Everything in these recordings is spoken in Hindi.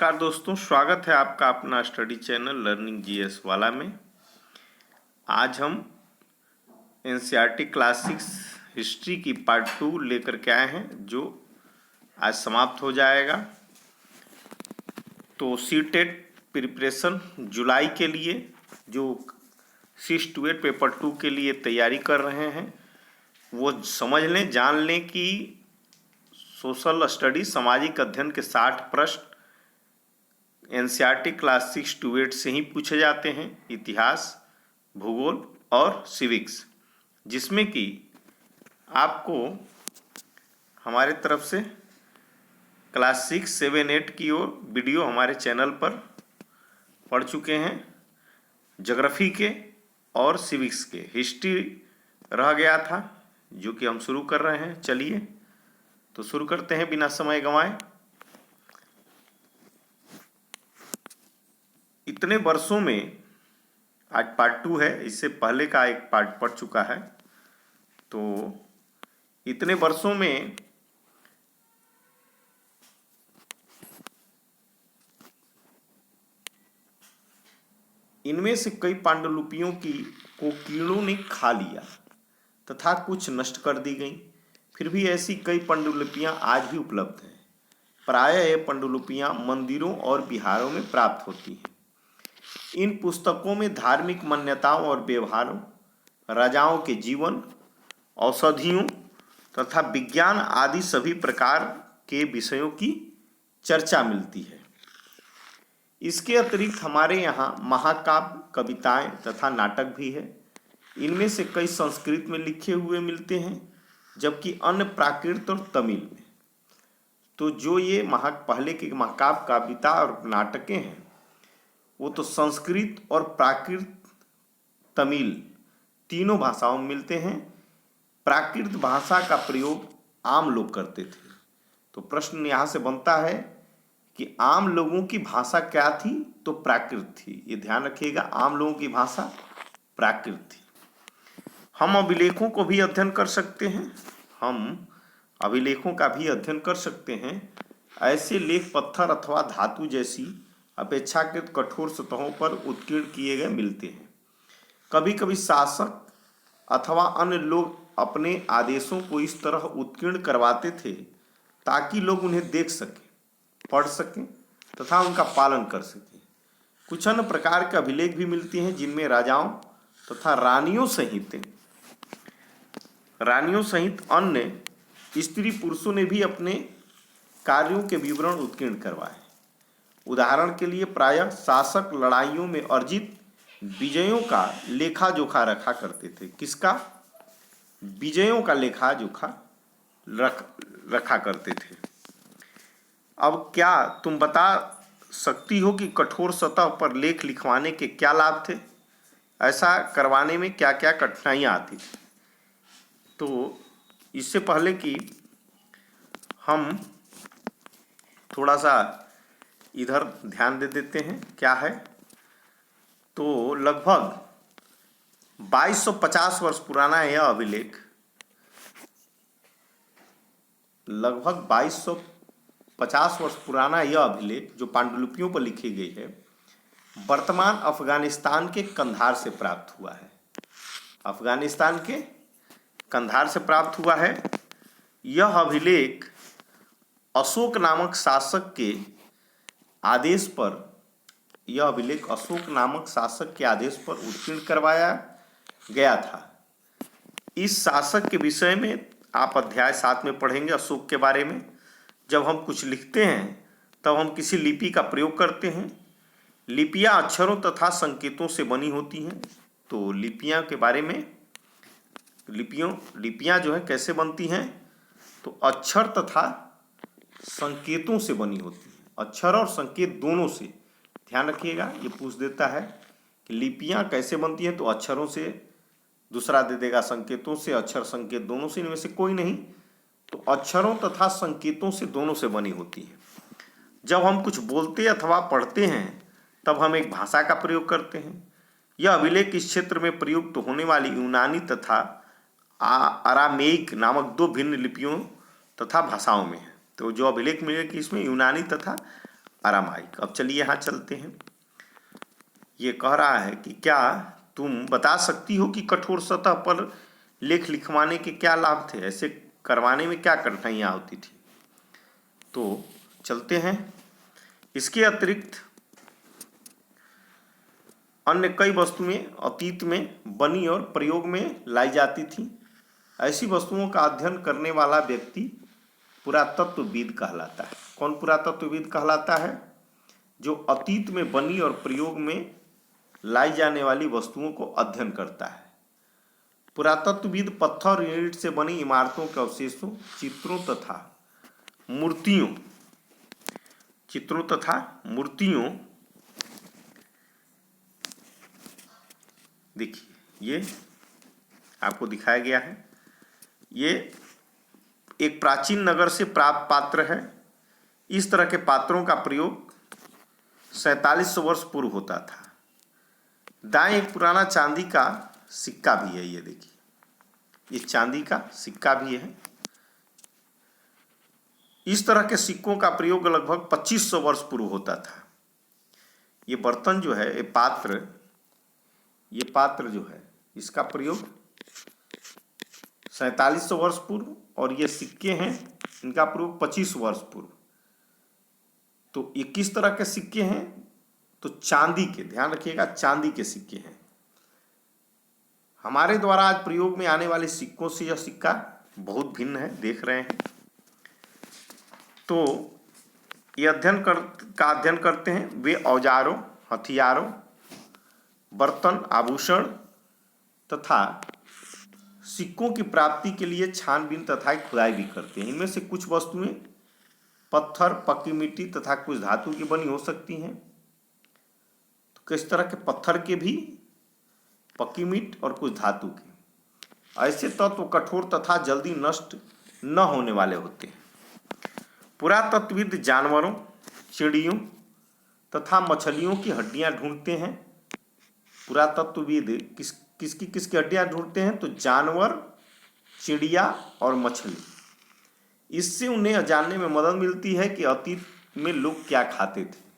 नमस्कार दोस्तों, स्वागत है आपका अपना स्टडी चैनल लर्निंग जीएस वाला में। आज हम एनसीईआरटी क्लास 6 हिस्ट्री की पार्ट 2 लेकर के आए हैं, जो आज समाप्त हो जाएगा। तो सीटेट प्रिपरेशन जुलाई के लिए जो 6 to 8 पेपर 2 के लिए तैयारी कर रहे हैं, वो समझ लें, जान लें कि सोशल स्टडी सामाजिक अध्ययन के 60 प्रश्न एनसीईआरटी क्लास 6 to 8 से ही पूछे जाते हैं, इतिहास, भूगोल और सिविक्स, जिसमें कि आपको हमारे तरफ से क्लास 6, 7, 8 की ओर वीडियो हमारे चैनल पर पढ़ चुके हैं। ज्योग्राफी के और सिविक्स के, हिस्ट्री रह गया था जो कि हम शुरू कर रहे हैं। चलिए तो शुरू करते हैं बिना समय गंवाए। इतने वर्षों में, आज पार्ट 2 है, इससे पहले का एक पार्ट पढ़ चुका है। तो इतने वर्षों में इनमें से कई पांडुलिपियों को कीड़ों ने खा लिया तथा कुछ नष्ट कर दी गई। फिर भी ऐसी कई पांडुलिपियां आज भी उपलब्ध हैं। प्रायः ये पांडुलिपियां मंदिरों और विहारों में प्राप्त होती हैं। इन पुस्तकों में धार्मिक मान्यताओं और व्यवहारों, राजाओं के जीवन, औषधियों तथा विज्ञान आदि सभी प्रकार के विषयों की चर्चा मिलती है। इसके अतिरिक्त हमारे यहाँ महाकाव्य, कविताएं तथा नाटक भी है। इनमें से कई संस्कृत में लिखे हुए मिलते हैं, जबकि अन्य प्राकृत और तमिल में। तो जो ये पहले के महाकाव्य, कविता और नाटकें हैं, वो तो संस्कृत और प्राकृत, तमिल तीनों भाषाओं में मिलते हैं। प्राकृत भाषा का प्रयोग आम लोग करते थे। तो प्रश्न यहाँ से बनता है कि आम लोगों की भाषा क्या थी? तो प्राकृत थी। ये ध्यान रखिएगा, आम लोगों की भाषा प्राकृत थी। हम अभिलेखों को भी अध्ययन कर सकते हैं। हम अभिलेखों का भी अध्ययन कर सकते हैं। ऐसे लेख पत्थर अथवा धातु जैसी अपेक्षाकृत कठोर सतहों पर उत्कीर्ण किए गए मिलते हैं। कभी कभी शासक अथवा अन्य लोग अपने आदेशों को इस तरह उत्कीर्ण करवाते थे ताकि लोग उन्हें देख सकें, पढ़ सकें तथा उनका पालन कर सकें। कुछ अन्य प्रकार के अभिलेख भी मिलते हैं जिनमें राजाओं तथा रानियों सहित अन्य स्त्री पुरुषों ने भी अपने कार्यों के विवरण उत्कीर्ण करवाए। उदाहरण के लिए प्रायः शासक लड़ाइयों में अर्जित विजयों का लेखा जोखा रखा करते थे। किसका? विजयों का लेखा जोखा रखा करते थे। अब क्या तुम बता सकती हो कि कठोर सतह पर लेख लिखवाने के क्या लाभ थे? ऐसा करवाने में क्या क्या कठिनाइयाँ आती थी? तो इससे पहले कि हम थोड़ा सा इधर ध्यान दे देते हैं, क्या है तो लगभग 2250 वर्ष पुराना है यह अभिलेख। लगभग 2250 वर्ष पुराना यह अभिलेख जो पांडुलिपियों पर लिखी गई है, वर्तमान अफगानिस्तान के कंधार से प्राप्त हुआ है। अफगानिस्तान के कंधार से प्राप्त हुआ है। यह अभिलेख अशोक नामक शासक के आदेश पर उत्कीर्ण करवाया गया था। इस शासक के विषय में आप अध्याय 7 में पढ़ेंगे, अशोक के बारे में। जब हम कुछ लिखते हैं तब हम किसी लिपि का प्रयोग करते हैं। लिपियां अक्षरों तथा संकेतों से बनी होती हैं। तो लिपियां के बारे में, लिपियां जो है कैसे बनती हैं? तो अक्षर तथा संकेतों से बनी होती है। अक्षर और संकेत दोनों से। ध्यान रखिएगा, ये पूछ देता है कि लिपियां कैसे बनती हैं, तो अक्षरों से, दूसरा दे देगा संकेतों से। अक्षर संकेत दोनों से, इनमें से कोई नहीं। तो अक्षरों तथा संकेतों से, दोनों से बनी होती है। जब हम कुछ बोलते अथवा पढ़ते हैं तब हम एक भाषा का प्रयोग करते हैं। यह अभिलेख इस क्षेत्र में प्रयुक्त होने वाली यूनानी तथा अरामेइक नामक 2 भिन्न लिपियों तथा भाषाओं में है। तो जो अभिलेख मिले कि इसमें यूनानी तथा आरामाइक। अब चलिए यहाँ चलते हैं। ये कह रहा है कि क्या तुम बता सकती हो कि कठोर सतह पर लेख लिखवाने के क्या लाभ थे, ऐसे करवाने में क्या कठिनाइयाँ होती थी। तो चलते हैं। इसके अतिरिक्त अन्य कई वस्तुएं अतीत में बनी और प्रयोग में लाई जाती थी। ऐसी वस्तुओं का अध्ययन करने वाला व्यक्ति पुरातत्वविद कहलाता है। कौन पुरातत्वविद कहलाता है? जो अतीत में बनी और प्रयोग में लाई जाने वाली वस्तुओं को अध्ययन करता है। पुरातत्वविद पत्थर और ईंट से बनी इमारतों के अवशेषों, चित्रों तथा मूर्तियों देखिए ये आपको दिखाया गया है। ये एक प्राचीन नगर से प्राप्त पात्र है। इस तरह के पात्रों का प्रयोग 4700 वर्ष पूर्व होता था। दाएं एक पुराना चांदी का सिक्का भी है। ये देखिए, ये चांदी का सिक्का भी है। इस तरह के सिक्कों का प्रयोग लगभग 2500 वर्ष पूर्व होता था। ये बर्तन जो है, ये पात्र जो है, इसका प्रयोग 4700 वर्ष पूर्व, और ये सिक्के हैं, इनका प्रयोग 25 वर्ष पूर्व। तो ये किस तरह के सिक्के हैं? तो चांदी के, ध्यान रखिएगा, चांदी के सिक्के हैं। हमारे द्वारा आज प्रयोग में आने वाले सिक्कों से यह सिक्का बहुत भिन्न है, देख रहे हैं। तो ये अध्ययन करते हैं वे औजारों, हथियारों, बर्तन, आभूषण तथा सिक्कों की प्राप्ति के लिए छानबीन तथा खुदाई भी करते हैं। इनमें से कुछ वस्तुएं पत्थर, पक्की मिट्टी तथा कुछ धातु की बनी हो सकती हैं। तो किस तरह के? पत्थर के भी, पक्की मिट्टी और कुछ धातु के। ऐसे तत्व कठोर तथा जल्दी नष्ट न होने वाले होते हैं। पुरातत्वविद जानवरों, चिड़ियों तथा मछलियों की हड्डियां ढूंढते हैं। पुरातत्वविद किसकी हड्डियां ढूंढते हैं? तो जानवर, चिड़िया और मछली। इससे उन्हें जानने में मदद मिलती है कि अतीत में लोग क्या खाते थे।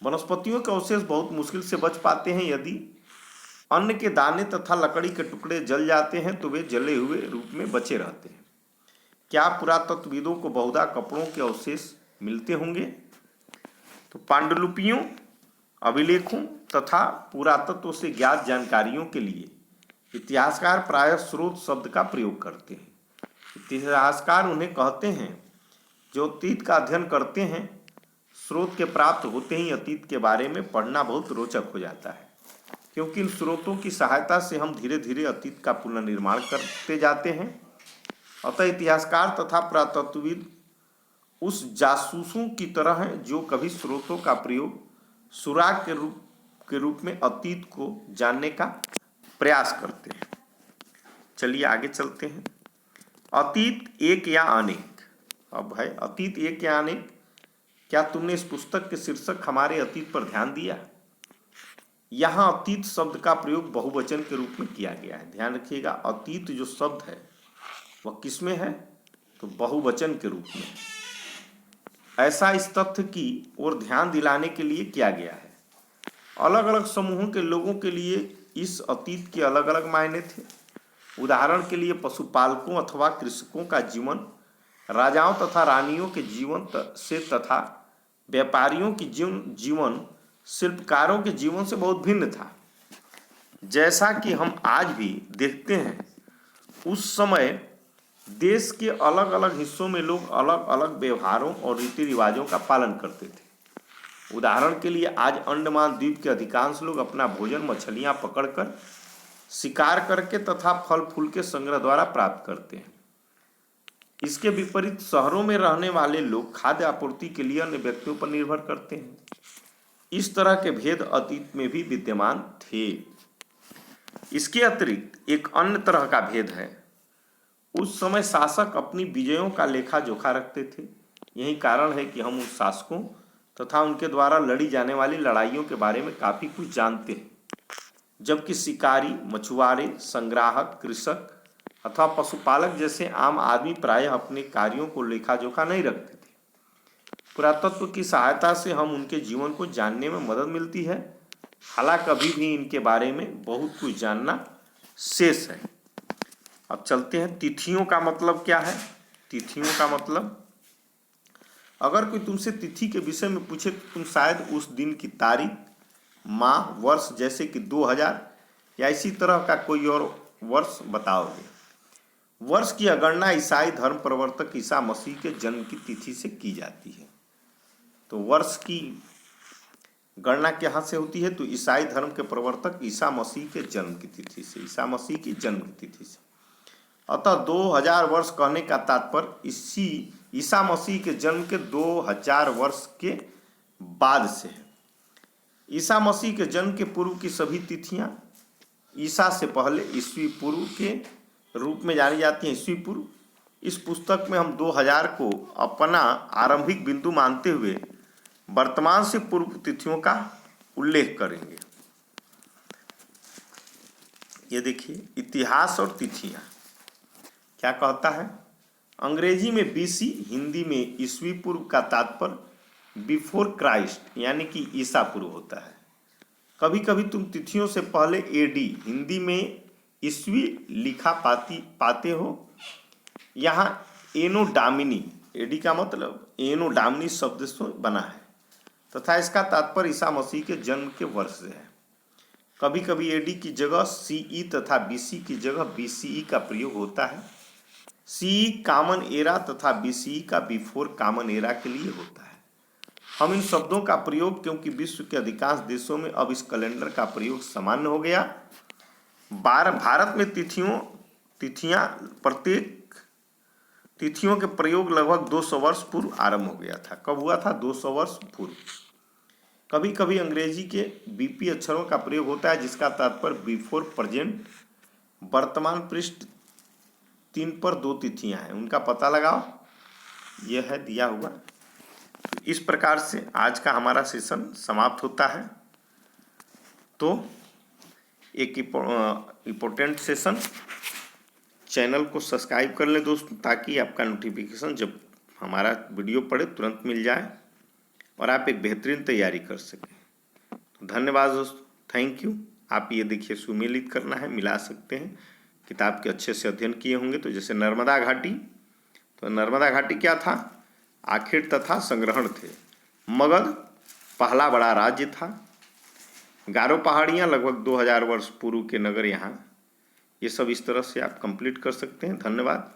वनस्पतियों के अवशेष बहुत मुश्किल से बच पाते हैं। यदि अन्न के दाने तथा लकड़ी के टुकड़े जल जाते हैं तो वे जले हुए रूप में बचे रहते हैं। क्या पुरातत्वविदों को बहुधा कपड़ों के अवशेष मिलते होंगे? तो पांडुलिपियों, अभिलेखों तथा पुरातत्व से ज्ञात जानकारियों के लिए इतिहासकार प्रायः स्रोत शब्द का प्रयोग करते हैं। इतिहासकार उन्हें कहते हैं जो अतीत का अध्ययन करते हैं। स्रोत के प्राप्त होते ही अतीत के बारे में पढ़ना बहुत रोचक हो जाता है, क्योंकि इन स्रोतों की सहायता से हम धीरे धीरे अतीत का पुनर्निर्माण करते जाते हैं। अतः इतिहासकार तथा पुरातत्वविद उस जासूसों की तरह हैं जो कभी स्रोतों का प्रयोग सुराग के रूप में अतीत को जानने का प्रयास करते हैं। चलिए आगे चलते हैं। अतीत एक या अनेक। अब है अतीत एक या अनेक। क्या तुमने इस पुस्तक के शीर्षक हमारे अतीत पर ध्यान दिया? यहाँ अतीत शब्द का प्रयोग बहुवचन के रूप में किया गया है। ध्यान रखिएगा, अतीत जो शब्द है वह किसमें है? तो बहुवचन के रूप में। ऐसा इस तथ्य की ओर ध्यान दिलाने के लिए किया गया है। अलग अलग समूहों के लोगों के लिए इस अतीत के अलग अलग मायने थे। उदाहरण के लिए पशुपालकों अथवा कृषकों का जीवन राजाओं तथा रानियों के जीवन से तथा व्यापारियों की जीवन शिल्पकारों के जीवन से बहुत भिन्न था। जैसा कि हम आज भी देखते हैं, उस समय देश के अलग अलग हिस्सों में लोग अलग अलग व्यवहारों और रीति रिवाजों का पालन करते थे। उदाहरण के लिए आज अंडमान द्वीप के अधिकांश लोग अपना भोजन मछलियां पकड़कर, शिकार करके तथा फल फूल के संग्रह द्वारा प्राप्त करते हैं। इसके विपरीत शहरों में रहने वाले लोग खाद्य आपूर्ति के लिए अन्य व्यक्तियों पर निर्भर करते हैं। इस तरह के भेद अतीत में भी विद्यमान थे। इसके अतिरिक्त एक अन्य तरह का भेद है। उस समय शासक अपनी विजयों का लेखा जोखा रखते थे। यही कारण है कि हम उन शासकों तथा उनके द्वारा लड़ी जाने वाली लड़ाइयों के बारे में काफी कुछ जानते हैं, जबकि शिकारी, मछुआरे, संग्राहक, कृषक अथवा पशुपालक जैसे आम आदमी प्रायः अपने कार्यों को लेखा जोखा नहीं रखते थे। पुरातत्व की सहायता से हम उनके जीवन को जानने में मदद मिलती है। हालांकि अभी भी इनके बारे में बहुत कुछ जानना शेष है। अब चलते हैं, तिथियों का मतलब क्या है। तिथियों का मतलब, अगर कोई तुमसे तिथि के विषय में पूछे तो तुम शायद उस दिन की तारीख, माह, वर्ष, जैसे कि 2000 या इसी तरह का कोई और वर्ष बताओगे। वर्ष की गणना ईसाई धर्म प्रवर्तक ईसा मसीह के जन्म की तिथि से की जाती है। तो वर्ष की गणना कहाँ से होती है? तो ईसाई धर्म के प्रवर्तक ईसा मसीह के जन्म की तिथि से, ईसा मसीह की जन्म की तिथि से। अतः 2000 वर्ष कहने का तात्पर्य ईसा मसीह के जन्म के 2000 वर्ष के बाद से है। ईसा मसीह के जन्म के पूर्व की सभी तिथियां ईसा से पहले ईस्वी पूर्व के रूप में जानी जाती हैं। ईस्वी पूर्व, इस पुस्तक में हम 2000 को अपना आरंभिक बिंदु मानते हुए वर्तमान से पूर्व तिथियों का उल्लेख करेंगे। ये देखिए, इतिहास और तिथियां क्या कहता है। अंग्रेजी में बीसी, हिंदी में ईस्वी पूर्व का तात्पर्य बिफोर क्राइस्ट यानी कि ईसा पूर्व होता है। कभी कभी तुम तिथियों से पहले एडी, हिंदी में ईस्वी लिखा पाते हो। यहाँ एनो डामिनी, एडी का मतलब एनो डामिनी शब्द से बना है तथा इसका तात्पर्य ईसा मसीह के जन्म के वर्ष से है। कभी कभी एडी की जगह सीई तथा बीसी की जगह बीसीई का प्रयोग होता है। सीई कॉमन एरा तथा बीसीई का बिफोर कॉमन एरा के लिए होता है। हम इन शब्दों का प्रयोग क्योंकि विश्व के अधिकांश देशों में अब इस कैलेंडर का प्रयोग सामान्य हो गया। भारत में तिथियों के प्रयोग लगभग 200 वर्ष पूर्व आरंभ हो गया था। कब हुआ था? 200 वर्ष पूर्व। कभी कभी अंग्रेजी के बीपी अक्षरों का प्रयोग होता है जिसका तात्पर्य बिफोर प्रेजेंट। वर्तमान पृष्ठ 3 पर 2 तिथियां हैं, उनका पता लगाओ, यह है दिया हुआ। इस प्रकार से आज का हमारा सेशन समाप्त होता है। तो एक इम्पोर्टेंट सेशन, चैनल को सब्सक्राइब कर लें दोस्तों, ताकि आपका नोटिफिकेशन जब हमारा वीडियो पड़े तुरंत मिल जाए और आप एक बेहतरीन तैयारी कर सकें। तो धन्यवाद दोस्तों, थैंक यू। आप ये देखिए, सुमेलित करना है, मिला सकते हैं। किताब के अच्छे से अध्ययन किए होंगे। तो जैसे नर्मदा घाटी, तो नर्मदा घाटी क्या था? आखिर तथा संग्रहण थे। मगध पहला बड़ा राज्य था। गारो पहाड़ियाँ लगभग 2000 वर्ष पूर्व के नगर यहाँ। ये सब इस तरह से आप कंप्लीट कर सकते हैं। धन्यवाद।